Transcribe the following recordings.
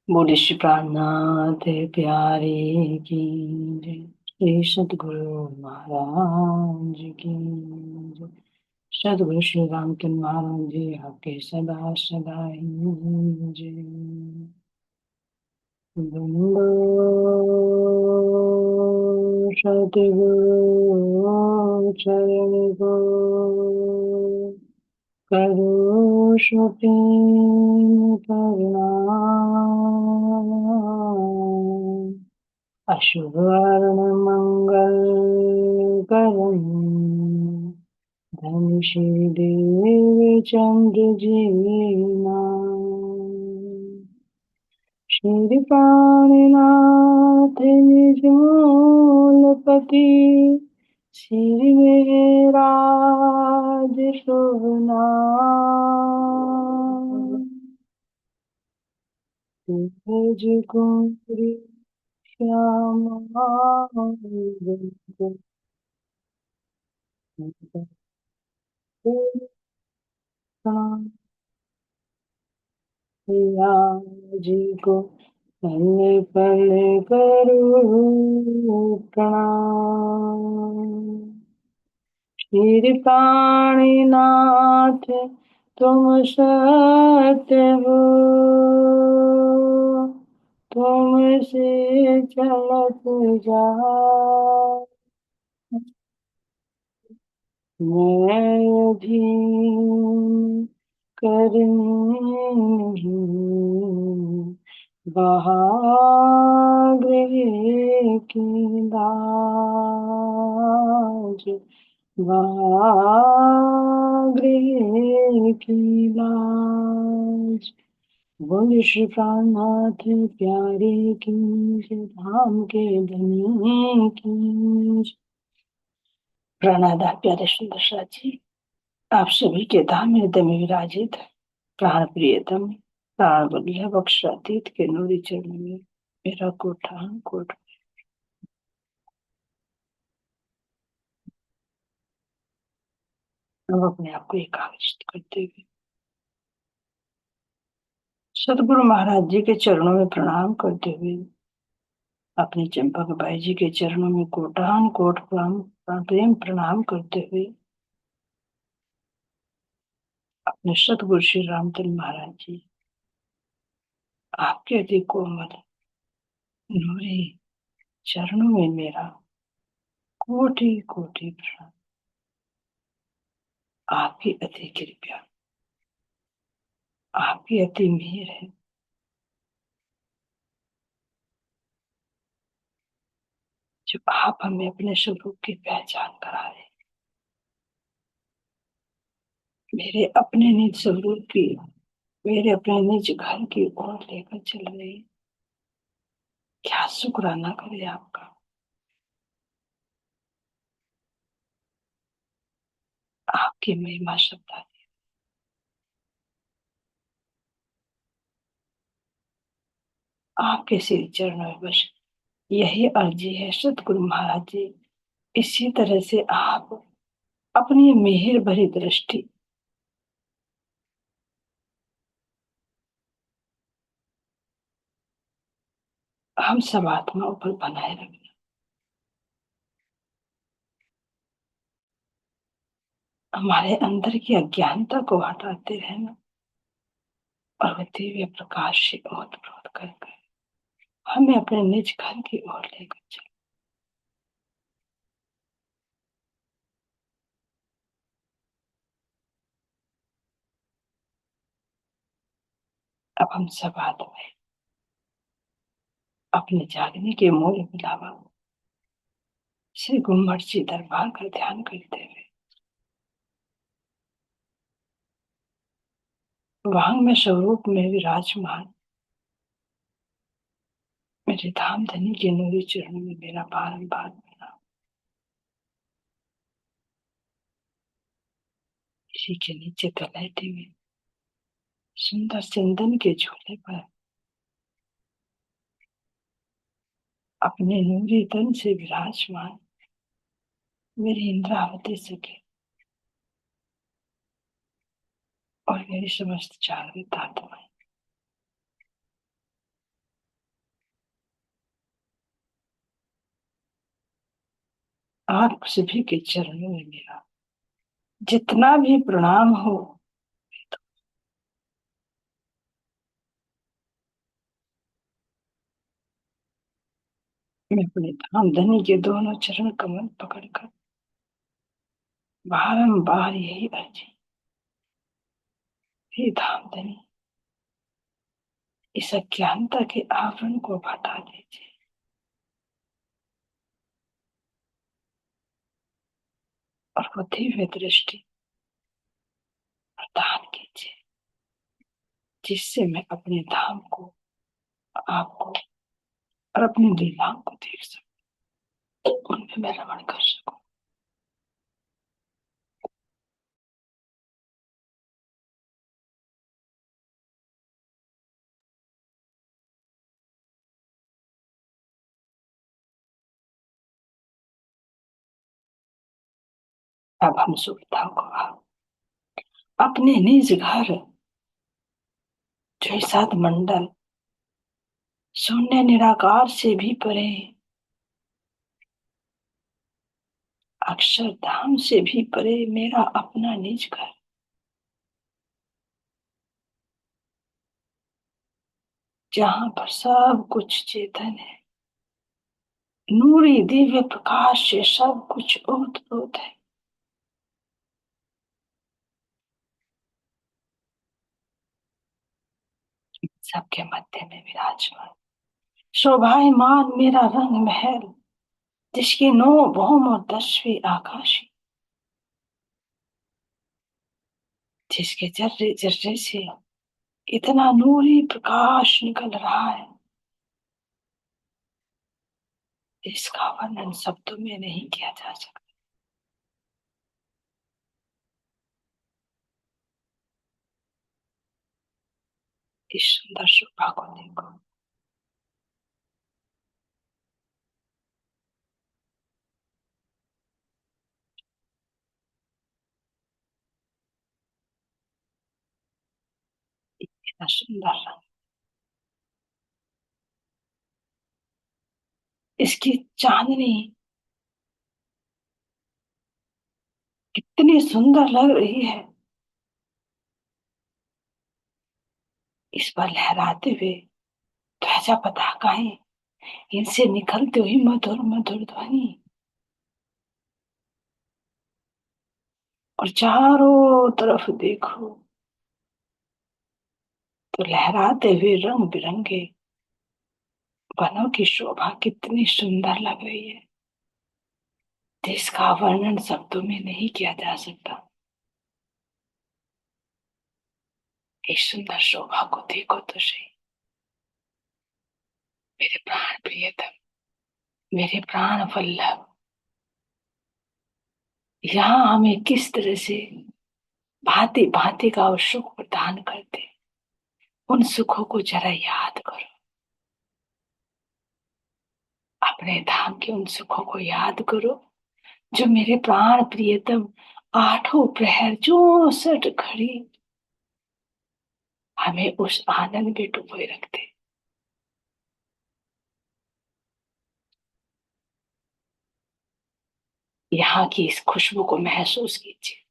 बोले श्री प्राणनाथ प्यारे की जय। श्री सतगुरु महाराज की जय। सतगुरु श्री रामचंद्र महाराज जी आपके सदा सदा ही जय। बंदो सतगुरु चरण को करो सुप्रीम प्रणाम। अशुभ वर्ण मंगल करम धन श्री देव चंद्र जी नाम। श्री प्राणनाथ निज मूलपति श्री मेराज शुभ नाम। सूरज कुंवरी श्यामा जी को पल्ले पल्ले करूं प्रणाम। श्री प्राणीनाथ तुम सत्य हो, तुमसे चलत जाए मैं अधीन करनी बहाग्रह की लाज, बहाग्रह की लाज। बोल श्री प्राणनाथ प्यारे की जय, धाम के धनी की जय। प्रणादार प्यारे सुंदर साथ जी, आप सभी के धाम हृदय में विराजित प्राण प्रियतम प्राण बलिया बख्शातीत के नूरी चरणों में मेरा कोटान कोट। अब अपने आप को एकाग्रचित करते हुए सदगुरु महाराज जी के चरणों में प्रणाम करते हुए अपने चंपक बाई जी के चरणों में कोटान कोट प्रेम प्रणाम करते हुए अपने सतगुरु श्री रामचंद्र महाराज जी आपके अति कोमल नूरी चरणों में मेरा कोटि कोटि प्रणाम। आपकी अति कृपया, आपकी अति मेहर है जो आप हमें अपने स्वरूप की पहचान करा रहे। मेरे अपने निज स्वरूप की, मेरे अपने निज घर की ओर लेकर चल रही। क्या शुक्राना करे आपका। आपकी महिमा शब्द, आपके श्री चरणों में बस यही अर्जी है सतगुरु महाराज जी। इसी तरह से आप अपनी मेहर भरी दृष्टि हम सब आत्माओं पर बनाए रखें। हमारे अंदर की अज्ञानता को हटाते रहना और वह दिव्य प्रकाश से ओत-प्रोत कर हमें अपने निज घर की ओर लेकर चले। अब हम सब आत्माएं अपने जागने के मूल मिलावा श्री गुम्मट जी दरबार का ध्यान करते हुए वांग में स्वरूप में विराजमान मेरे धाम धनी के नूरी चरणों में मेरा बारंबार प्रणाम। इसी के नीचे तलहटी में सुंदर चंदन के झूले पर अपने नूरी तन से विराजमान मेरी इंद्रावती सखी और मेरी समस्त जागृत आत्माएं आप सभी के चरणों में मेरा जितना भी प्रणाम हो। मैं अपने धाम धनी के दोनों चरण कमल पकड़कर बारंबार यही अर्जी, हे धाम धनी, इस अज्ञानता के आवरण को हटा दीजिए और वो दिव्य दृष्टि प्रदान कीजिए, जिससे मैं अपने धाम को, आपको और अपनी लीलाओं को देख सकूं, उनमें मैं रमण कर सकूं। अब हम सुविधाओं को अपने निज घर, जो सात मंडल शून्य निराकार से भी परे, अक्षरधाम से भी परे मेरा अपना निज घर, जहां पर सब कुछ चेतन है, नूरी दिव्य प्रकाश से सब कुछ ओतप्रोत है, सबके मध्य में विराजमान शोभायमान मेरा रंग महल, जिसकी 9 भौम और 10वीं आकाशी, जिसके जर्रे जर्रे से इतना नूरी प्रकाश निकल रहा है, इसका वर्णन शब्दों में नहीं किया जा सकता। इस सुंदर शोभा को देखो, इतना सुंदर रंग, इसकी चांदनी कितनी सुंदर लग रही है, इस पर लहराते हुए ध्वजा पताकाएं, इनसे निकलते हुई मधुर मधुर ध्वनि, और चारों तरफ देखो तो लहराते हुए रंग बिरंगे वनों की शोभा कितनी सुंदर लग रही है, जिसका वर्णन शब्दों में नहीं किया जा सकता। इस सुंदर शोभा को देखो तो सही, मेरे प्राण प्रियतम, मेरे प्राण वल्लभ, यहाँ हमें किस तरह से भांति भांति का वो सुख प्रदान करते, उन सुखों को जरा याद करो, अपने धाम के उन सुखों को याद करो, जो मेरे प्राण प्रियतम 8 प्रहर 64 घड़ी हमें उस आनंद में डुबोए रखते। यहाँ की इस खुशबू को महसूस कीजिए,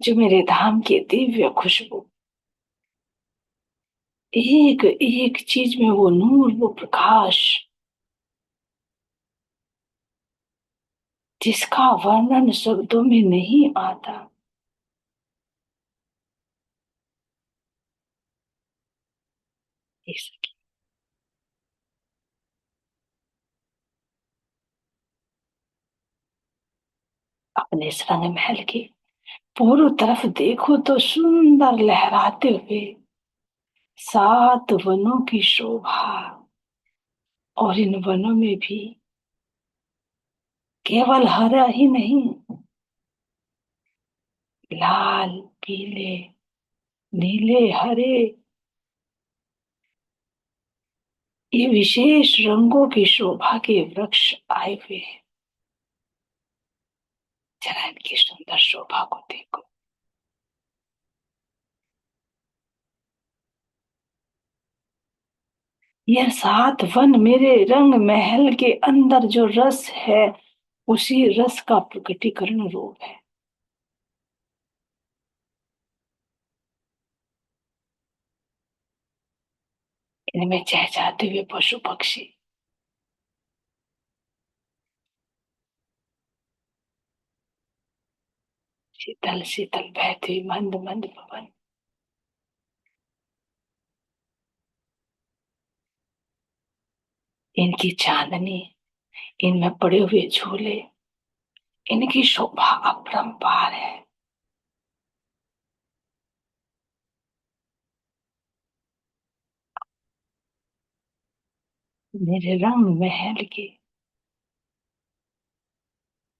जो मेरे धाम की दिव्य खुशबू, एक एक चीज में वो नूर, वो प्रकाश, जिसका वर्णन शब्दों में नहीं आता। इस अपने इस रंग महल की पूर्व तरफ देखो तो सुंदर लहराते हुए 7 वनों की शोभा, और इन वनों में भी केवल हरा ही नहीं, लाल, पीले, नीले, हरे, ये विशेष रंगों की शोभा के वृक्ष आए हुए हैं। जरा इनकी सुंदर शोभा को देखो, यह सात वन मेरे रंग महल के अंदर जो रस है, उसी रस का प्रकटीकरण रूप है। इनमें चहचहाते हुए पशु पक्षी, शीतल शीतल बहती हुई मंद मंद पवन, इनकी चांदनी, इनमें पड़े हुए झूले, इनकी शोभा अपरंपार है। मेरे रंग महल के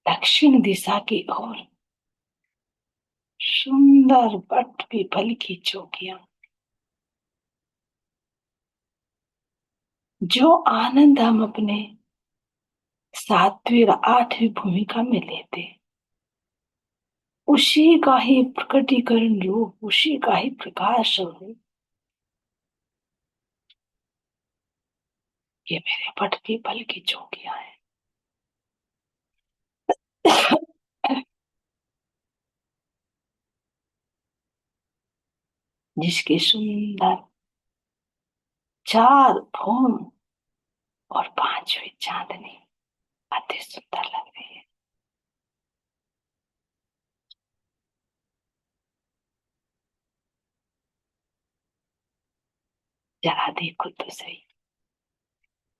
दक्षिण दिशा की ओर सुंदर बट पीपल की चौकियां, जो आनंद हम अपने सातवीं और आठवीं भूमिका में लेते, उसी का ही प्रकटीकरण रूप, उसी का ही प्रकाश स्वरूप ये मेरे बट पीपल की चौकियां हैं। जिसकी सुंदर चार भूम और पांचवी चांदनी अति सुंदर लग रही है। जरा देखो तो सही,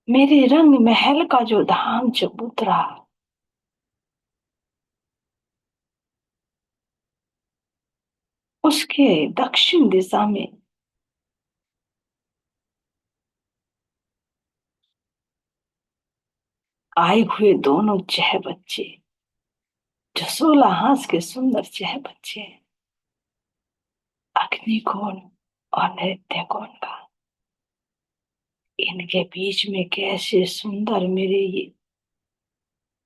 मेरे रंग महल का जो धाम चबूतरा, उसके दक्षिण दिशा में आए हुए दोनों चह बच्चे, जो 16 हाथ के सुंदर चह बच्चे, अग्निकोण और नृत्य कोण का, इनके बीच में कैसे सुंदर मेरे ये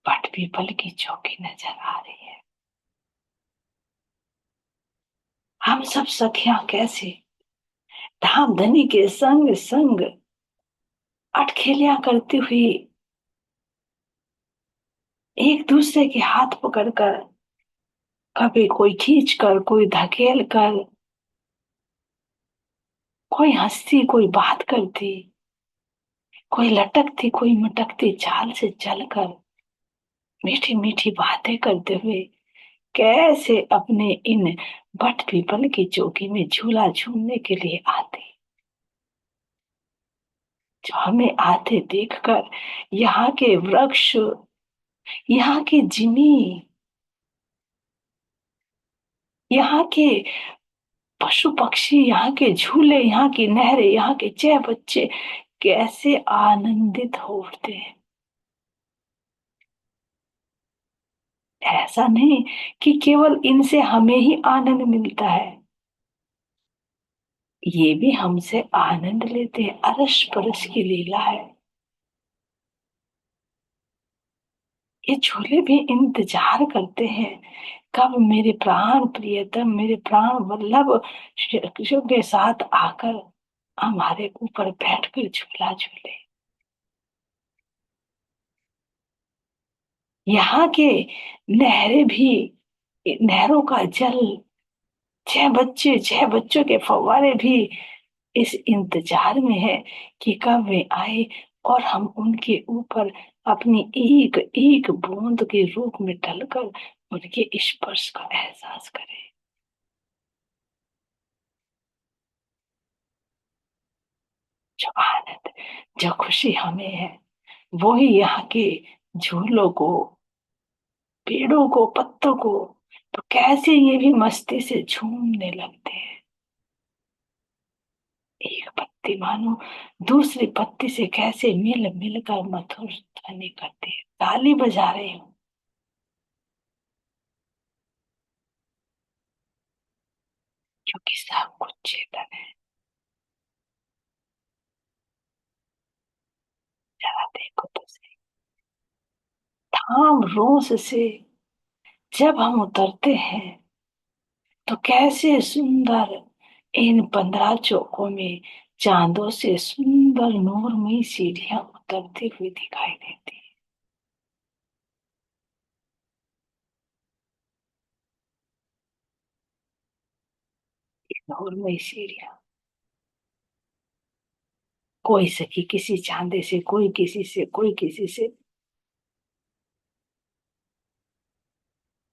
बट पीपल की चौकी नजर आ रही है। हम सब सखियां कैसे धाम धनी के संग संग अटखेलियां करती हुई एक दूसरे के हाथ पकड़कर, कभी कोई खींच कर, कोई धकेल कर, कोई हंसती, कोई बात करती, कोई लटकती, कोई मटकती चाल से चलकर मीठी मीठी बातें करते हुए कैसे अपने इन बट पीपल की चौकी में झूला झूलने के लिए आते, जो हमें आते देखकर यहाँ के वृक्ष, यहाँ की जिमी, यहाँ के पशु पक्षी, यहाँ के झूले, यहाँ की नहरें, यहाँ के चह बच्चे कैसे आनंदित हो उठते हैं। ऐसा नहीं कि केवल इनसे हमें ही आनंद मिलता है, ये भी हमसे आनंद लेते हैं। अरस परस की लीला है। ये झूले भी इंतजार करते हैं, कब मेरे प्राण प्रियतम, मेरे प्राण वल्लभ शिशु के साथ आकर हमारे ऊपर बैठकर झूला झूले। यहाँ के नहरें भी, नहरों का जल, छह बच्चों के फव्वारे भी इस इंतजार में है कि कब वे आए और हम उनके ऊपर अपनी एक एक बूंद के रूप में ढलकर उनके स्पर्श का एहसास करें। जो आनंद, जो खुशी हमें है, वो ही यहाँ के झूलों को, पेड़ों को, पत्तों को, तो कैसे ये भी मस्ती से झूमने लगते हैं। एक पत्ती मानो दूसरी पत्ती से कैसे मिल मिलकर मधुर ध्वनि करती है, ताली बजा रही हूँ, क्योंकि सब कुछ चेतन है। जरा देखो तो सही, थाम रोस से जब हम उतरते हैं, तो कैसे सुंदर इन 15 चौकों में चांदों से सुंदर नूरमयी सीढ़ियां उतरती हुई दिखाई देती। नूरमयी सीढ़ियां, कोई सखी किसी चांदे से, कोई किसी से, कोई किसी से,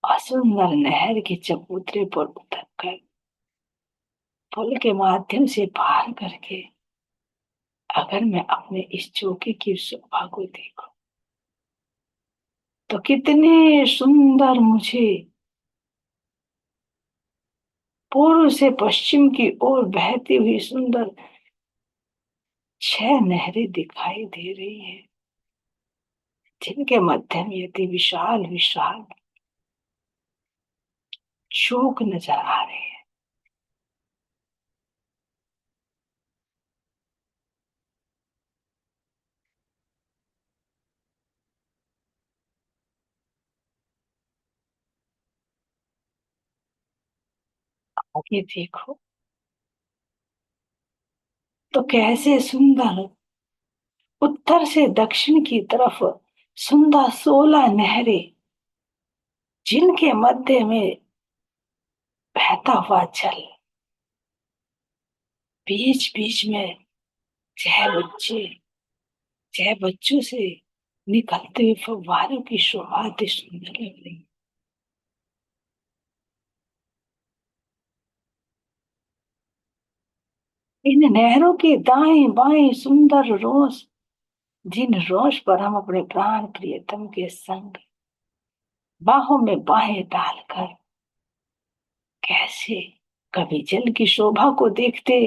और सुंदर नहर के चबूतरे पर उतरकर पुल के माध्यम से पार करके अगर मैं अपने इस चौके की शोभा को देखूं तो कितने सुंदर मुझे पूर्व से पश्चिम की ओर बहती हुई सुंदर 6 नहरें दिखाई दे रही है, जिनके मध्य में यदि विशाल विशाल चौक नजर आ रहे हैं। आगे देखो तो कैसे सुंदर उत्तर से दक्षिण की तरफ सुंदर 16 नहरें, जिनके मध्य में बहता हुआ जल, बीच बीच में छह बच्चे, 6 बच्चों से निकलते हुए फव्वारों की शोभा अति सुंदर लग रही। इन नहरों के दाएं बाएं सुंदर रोज, जिन रोज पर हम अपने प्राण प्रियतम के संग बाहों में बाहें डालकर कैसे कभी जल की शोभा को देखते,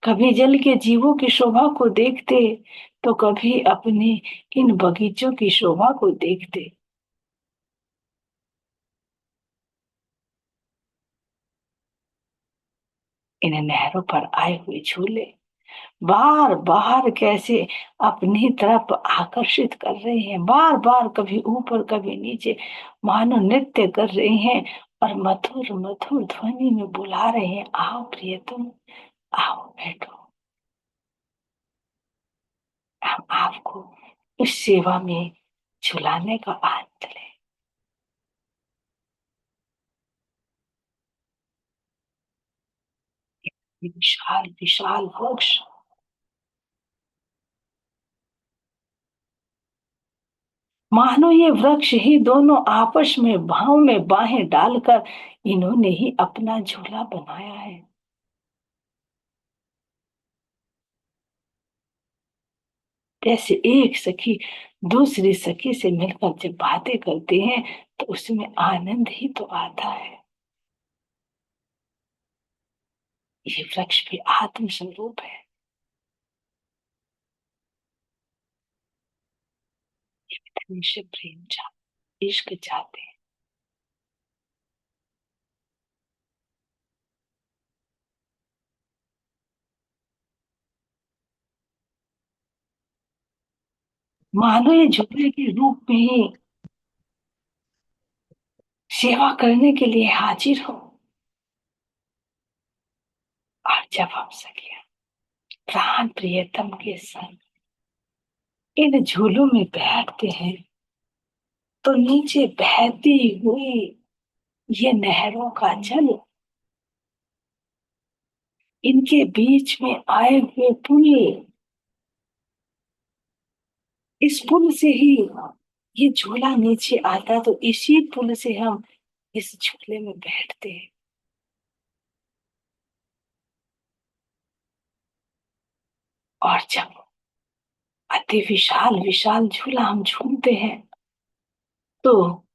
कभी जल के जीवों की शोभा को देखते, तो कभी अपने इन बगीचों की शोभा को देखते। इन नहरों पर आए हुए झूले बार बार कैसे अपनी तरफ आकर्षित कर रहे हैं, बार बार कभी ऊपर कभी नीचे, मानो नृत्य कर रहे हैं और मधुर मधुर ध्वनि में बुला रहे हैं, आओ प्रियतम, आओ बैठो, हम आपको इस सेवा में झुलाने का आनंद लें। ये विशाल विशाल वृक्ष, मानो ये वृक्ष ही दोनों आपस में बाहों में बाहें डालकर इन्होंने ही अपना झूला बनाया है। जैसे एक सखी दूसरी सखी से मिलकर जब बातें करते हैं तो उसमें आनंद ही तो आता है। ये वृक्ष भी आत्म स्वरूप है। मनुष्य प्रेम चाहते, इश्क चाहते हैं। मानो ये झूले के रूप में ही सेवा करने के लिए हाजिर हो। और जब हम सखियां प्राण प्रियतम के संग इन झूलों में बैठते हैं तो नीचे बहती हुई ये नहरों का जल, इनके बीच में आए हुए पुल, इस पुल से ही ये झूला नीचे आता, तो इसी पुल से हम इस झूले में बैठते हैं। और जब अति विशाल विशाल झूला हम झूमते हैं तो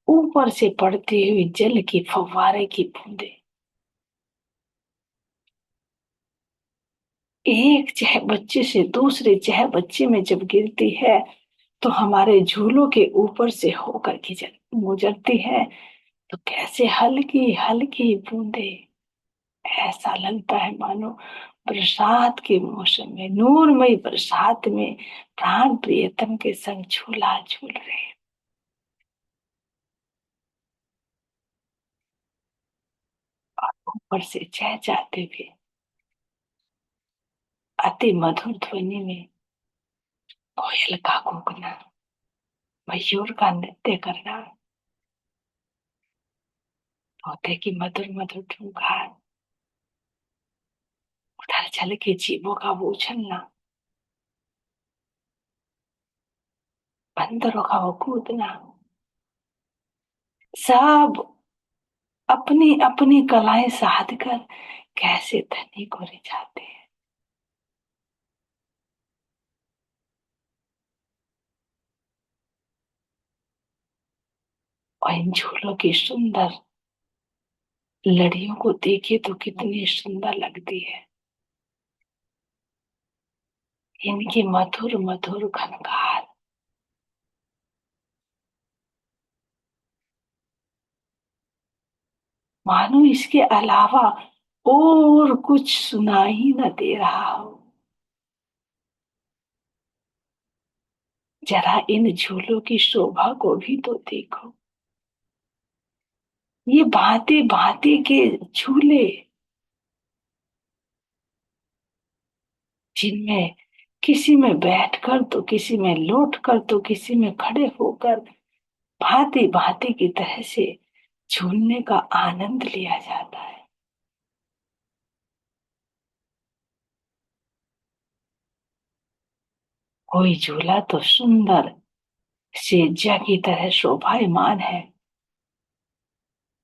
ऊपर से पड़ती हुई जल की फव्वारे की बूंदे एक चह बच्चे से दूसरे चह बच्चे में जब गिरती है तो हमारे झूलों के ऊपर से होकर के गुजरती है, तो कैसे हल्की हल्की बूंदे, ऐसा लगता है मानो बरसात के मौसम में, नूरमय बरसात में प्राण प्रियतम के संग झूला झूल रहे हैं। ऊपर से चहचहाते हुए अति मधुर ध्वनि में कोयल का कूकना, मयूर का नृत्य करना, तोते की मधुर मधुर ठुमकार, उधर जल के जीवों का वो उछलना, बंदरों का वो कूदना, सब अपनी अपनी कलाएं साध कर कैसे धनी को रिझाते हैं। और इन झूलों की सुंदर लड़ियों को देखिए तो कितनी सुंदर लगती है। इनकी मधुर मधुर खनकार, मानो इसके अलावा और कुछ सुनाई न दे रहा हो। जरा इन झूलों की शोभा को भी तो देखो। ये भांति भांति के झूले, जिनमें किसी में बैठकर तो किसी में लौटकर तो किसी में खड़े होकर भांति भांति की तरह से झूलने का आनंद लिया जाता है। कोई झूला तो सुंदर सेजा की तरह शोभायमान है,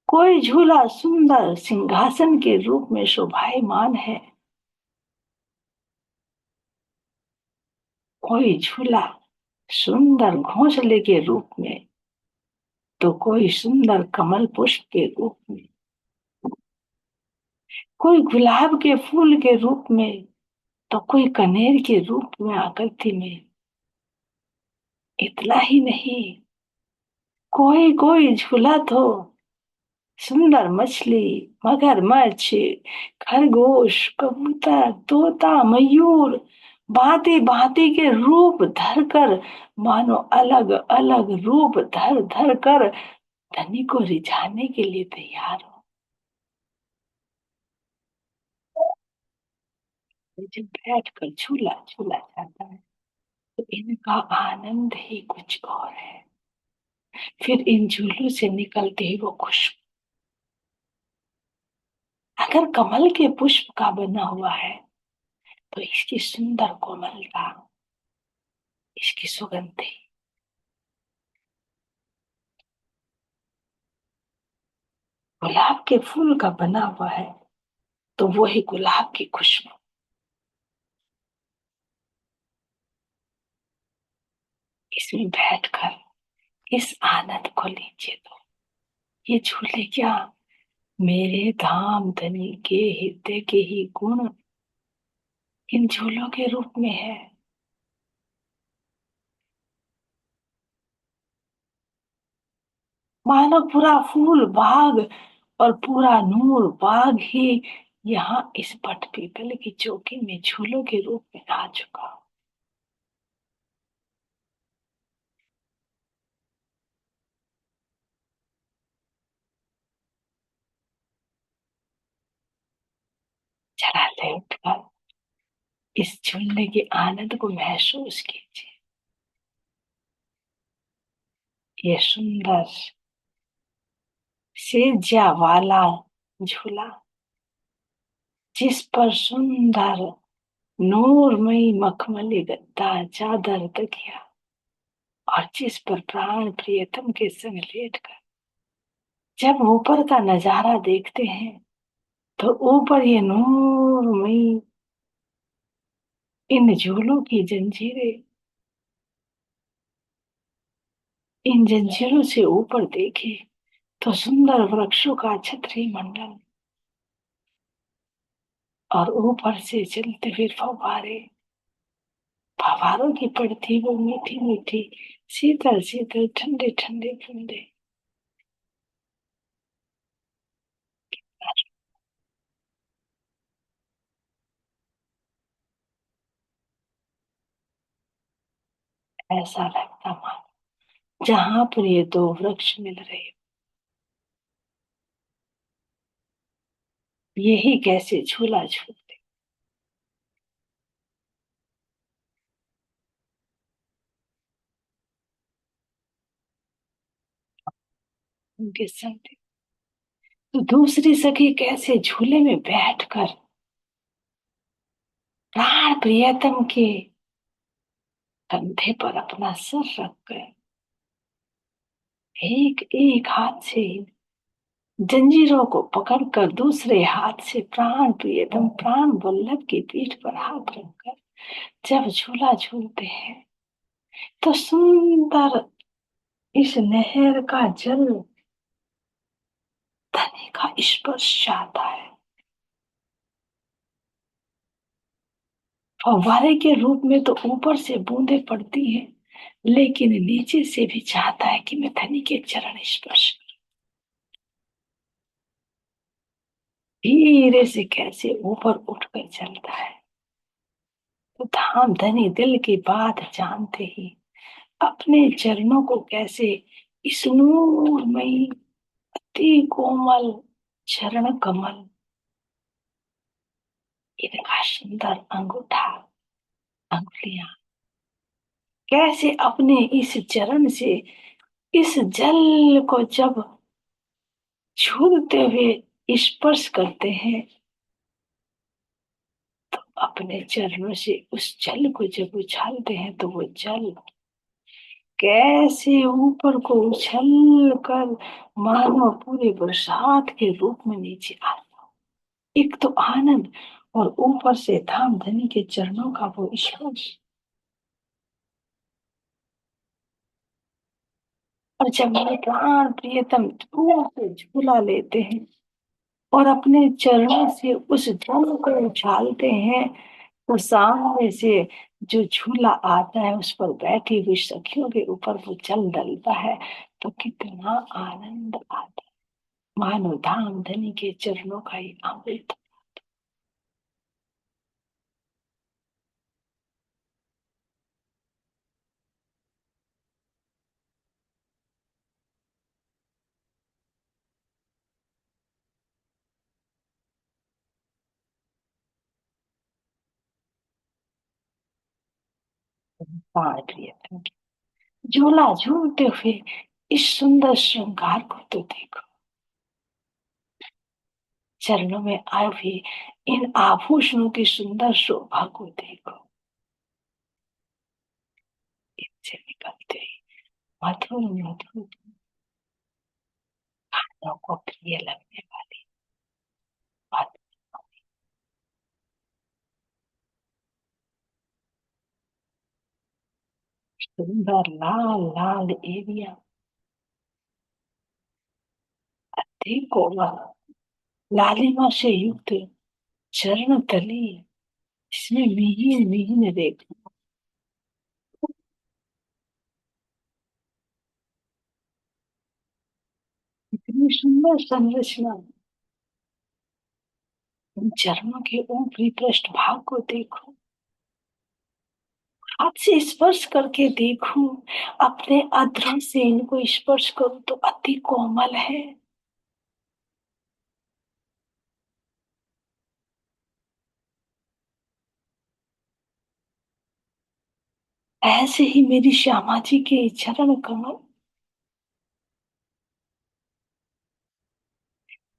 कोई झूला सुंदर सिंहासन के रूप में शोभायमान है, कोई झूला सुंदर घोंसले के रूप में, तो कोई सुंदर कमल पुष्प के रूप में, कोई गुलाब के फूल के रूप में, तो कोई कनेर के रूप में आकृति में। इतना ही नहीं, कोई कोई झूला तो सुंदर मछली, मगरमच्छ, खरगोश, कबूतर, तोता, मयूर भांति भांति के रूप धरकर, मानो अलग अलग रूप धर धर कर धनी को रिझाने के लिए तैयार हो। जब बैठ कर झूला झूला जाता है तो इनका आनंद ही कुछ और है। फिर इन झूलों से निकलते ही वो खुशबू, अगर कमल के पुष्प का बना हुआ है तो इसकी सुंदर कोमलता, इसकी सुगंध, गुलाब के फूल का बना हुआ है तो वो ही गुलाब की खुशबू। इसमें बैठकर इस आनंद को लीजिए। तो ये झूले क्या, मेरे धाम धनी के हृदय के ही गुण इन झूलों के रूप में है। मानो पूरा फूल बाग और पूरा नूर बाग ही यहाँ इस पट पीपल की चौकी में झूलों के रूप में आ चुका हो। जरा लेट कर इस झूलने के आनंद को महसूस कीजिए। ये सुंदर सेजा वाला झूला, जिस पर सुंदर नूरमयी मखमली गद्दा चादर तकिया, और जिस पर प्राण प्रियतम के संग लेटकर जब ऊपर का नजारा देखते हैं तो ऊपर ये नूरमयी इन झूलों की जंजीरें, इन जंजीरों से ऊपर देखे तो सुंदर वृक्षों का छतरी मंडल, और ऊपर से चलते हुए फव्वारे, फव्वारों की पड़ती वो मीठी मीठी शीतल शीतल ठंडे ठंडे बूंदे। ऐसा लगता मानो जहां पर ये दो वृक्ष मिल रहे, यही कैसे झूला झूलते। उनके संग थी। तो दूसरी सखी कैसे झूले में बैठकर प्राण प्रियतम के कंधे पर अपना सर रख कर एक एक हाथ से जंजीरों को पकड़कर दूसरे हाथ से प्राण प्रियतम प्राण वल्लभ की पीठ पर हाथ रखकर जब झूला झूलते हैं तो सुंदर इस नहर का जल धनी का स्पर्श चाहता है, फव्वारे के रूप में तो ऊपर से बूंदे पड़ती हैं, लेकिन नीचे से भी चाहता है कि मैं धनी के चरण स्पर्श करूं। धीरे से कैसे ऊपर उठकर चलता है, तो धाम धनी दिल की बात जानते ही अपने चरणों को कैसे इस नूरमयी अति कोमल चरण कमल, इनका सुंदर अंगूठा अंगुलियां कैसे अपने इस चरण से इस जल को जब छूते हुए स्पर्श करते हैं, तो अपने चरणों से उस जल को जब उछालते हैं तो वो जल कैसे ऊपर को उछल कर मानो पूरे बरसात के रूप में नीचे आ। एक तो आनंद और ऊपर से धाम धनी के चरणों का वो स्पर्श। और जब मेरे प्राण प्रियतम दूर से झूला लेते हैं और अपने चरणों से उस जल को उछालते हैं, तो सामने से जो झूला आता है उस पर बैठी हुई सखियों के ऊपर वो जल डलता है, तो कितना आनंद आता है, मानो धाम धनी के चरणों का ही अमृत। प्राण प्रियतम के झूला झूलते हुए इस सुंदर श्रृंगार को तो देखो, चरणों में आए हुए इन आभूषणों की सुंदर शोभा को देखो, इनसे निकलते ही मधुर मधुर कानों को प्रिय लगने वाली बात। सुंदर लाल लाल एरिया देखो, वह लालिमा से युक्त चरण तली, इसमें मिहिन मिहिन रेखा, इतनी सुंदर संरचना। उन चरणों के ऊपरी पृष्ठ भाग को देखो, हाथ से स्पर्श करके देखूं, अपने अधरों से इनको स्पर्श करूं तो अति कोमल है। ऐसे ही मेरी श्यामा जी के चरण कमल,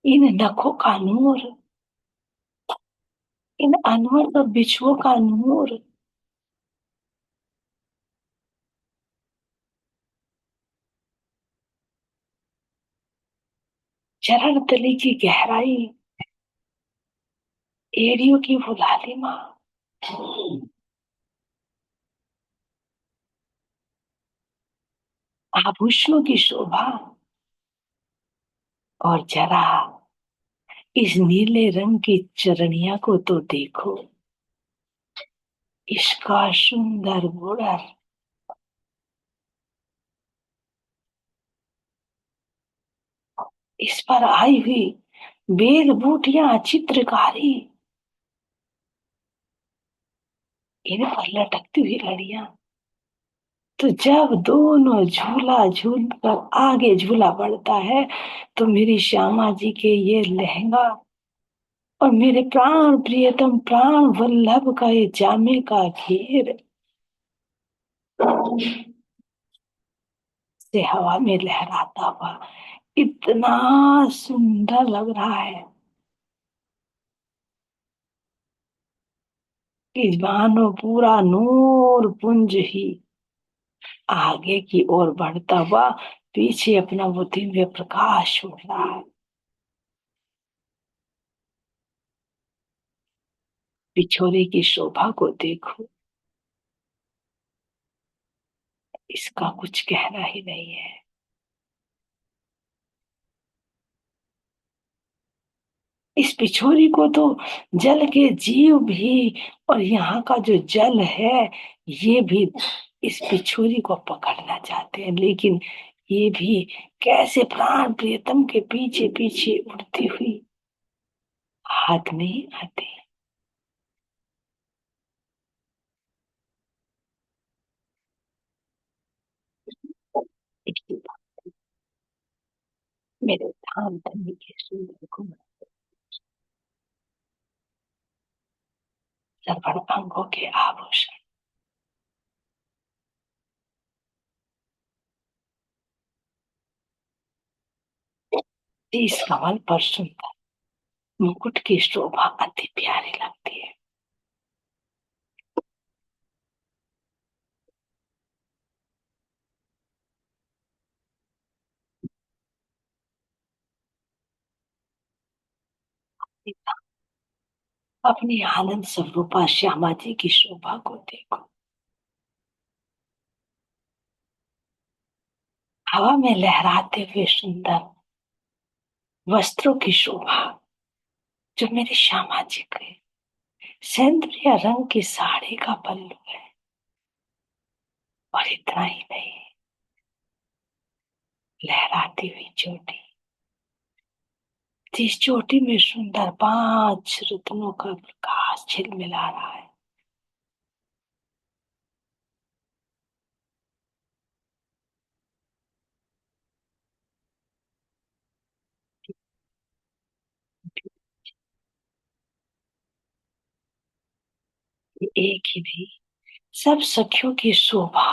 इन नखों का नूर, इन अनवर और बिछुओं का नूर, चरण तली की गहराई, एड़ियों की वो लालिमा, आभूषणों की शोभा, और जरा इस नीले रंग की चरणिया को तो देखो, इसका सुंदर बॉर्डर, इस पर आई हुई वेद बूटियां चित्रकारी, इन पर लटकती हुई लड़ियां। तो जब दोनों झूला झूल कर आगे झूला बढ़ता है, तो मेरी श्यामा जी के ये लहंगा और मेरे प्राण प्रियतम प्राण वल्लभ का ये जामे का घेर से हवा में लहराता हुआ इतना सुंदर लग रहा है कि मानो पूरा नूर पुंज ही आगे की ओर बढ़ता हुआ पीछे अपना वो दिव्य प्रकाश छोड़ रहा है। पिछोरे की शोभा को देखो, इसका कुछ कहना ही नहीं है। इस पिछोरी को तो जल के जीव भी और यहाँ का जो जल है ये भी इस पिछोरी को पकड़ना चाहते हैं, लेकिन ये भी कैसे प्राण प्रियतम के पीछे पीछे उड़ती हुई हाथ नहीं आती। इसके बाद मेरे धाम धनी के सुंदर घुमर सरवण अंगों के आभूषण, इस कमल पर सुंदर मुकुट की शोभा अति प्यारी लगती है। अपनी आनंद स्वरूपा श्यामा जी की शोभा को देखो, हवा में लहराते हुए सुंदर वस्त्रों की शोभा, जो मेरे श्यामा जी के सेंद्रिय रंग की साड़ी का पल्लू है। और इतना ही नहीं, लहराती हुई चोटी, जिस चोटी में सुंदर 5 रत्नों का प्रकाश झिलमिला रहा है। ये एक ही नहीं, सब सखियों की शोभा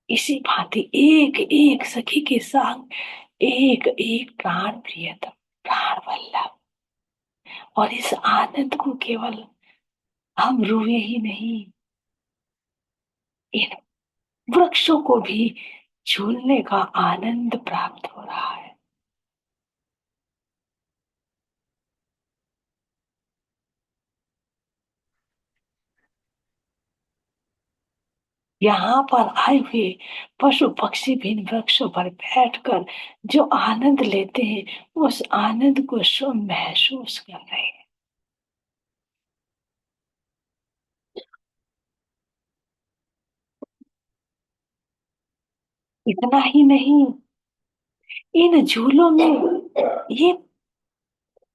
इसी भांति एक एक सखी के संग एक एक प्राण प्रियतम, प्राण वल्लभ। और इस आनंद को केवल हम रुए ही नहीं, इन वृक्षों को भी झूलने का आनंद प्राप्त हो रहा है। यहाँ पर आए हुए पशु पक्षी भी इन वृक्षों पर बैठकर जो आनंद लेते हैं, उस आनंद को स्वयं महसूस कर रहे हैं। इतना ही नहीं, इन झूलों में ये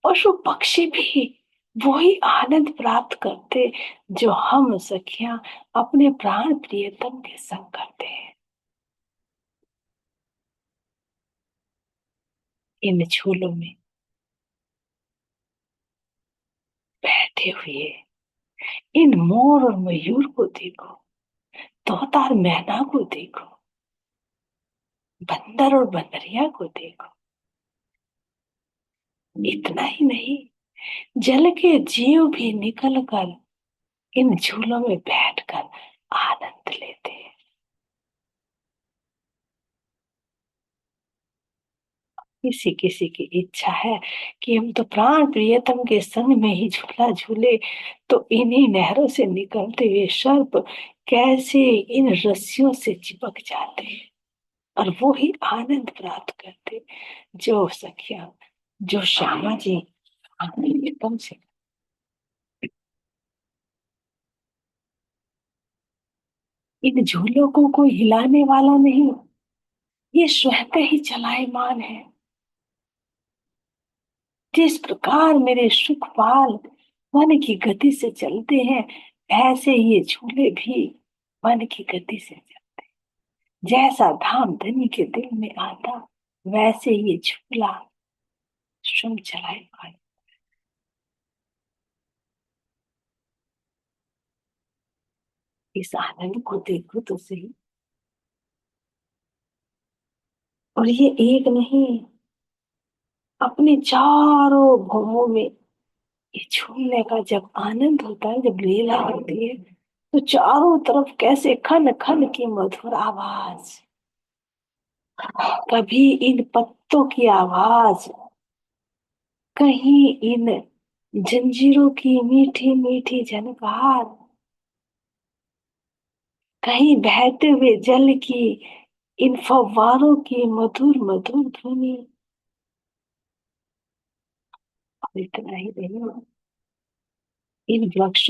पशु पक्षी भी वही आनंद प्राप्त करते जो हम सखियां अपने प्राण प्रियतम के संग करते हैं। इन झूलों में बैठे हुए इन मोर और मयूर को देखो, तोता और मैना को देखो, बंदर और बंदरिया को देखो। इतना ही नहीं, जल के जीव भी निकल कर इन झूलों में बैठकर आनंद लेते हैं। किसी किसी की इच्छा है कि हम तो प्राण प्रियतम के संग में ही झूला झूले, तो इन्हीं नहरों से निकलते हुए सर्प कैसे इन रस्सियों से चिपक जाते हैं और वो ही आनंद प्राप्त करते जो सखिया, जो श्यामा जी प्रियतम से। इन झूलों को कोई हिलाने वाला नहीं, ये स्वतः ही चलायमान है। जिस प्रकार मेरे सुखपाल मन की गति से चलते हैं, ऐसे ये झूले भी मन की गति से चलते। जैसा धाम धनी के दिल में आता, वैसे ये झूला स्वयं चलायमान। इस आनंद को देखो तो सही। और ये एक नहीं, अपने चारों भौमों में ये झूमने का जब आनंद होता है, जब लीला होती है, तो चारों तरफ कैसे खन खन की मधुर आवाज, कभी इन पत्तों की आवाज, कहीं इन जंजीरों की मीठी मीठी झनकार, कहीं बहते हुए जल की इन फव्वारों की मधुर मधुर ध्वनि। और इतना ही नहीं, इन वृक्षों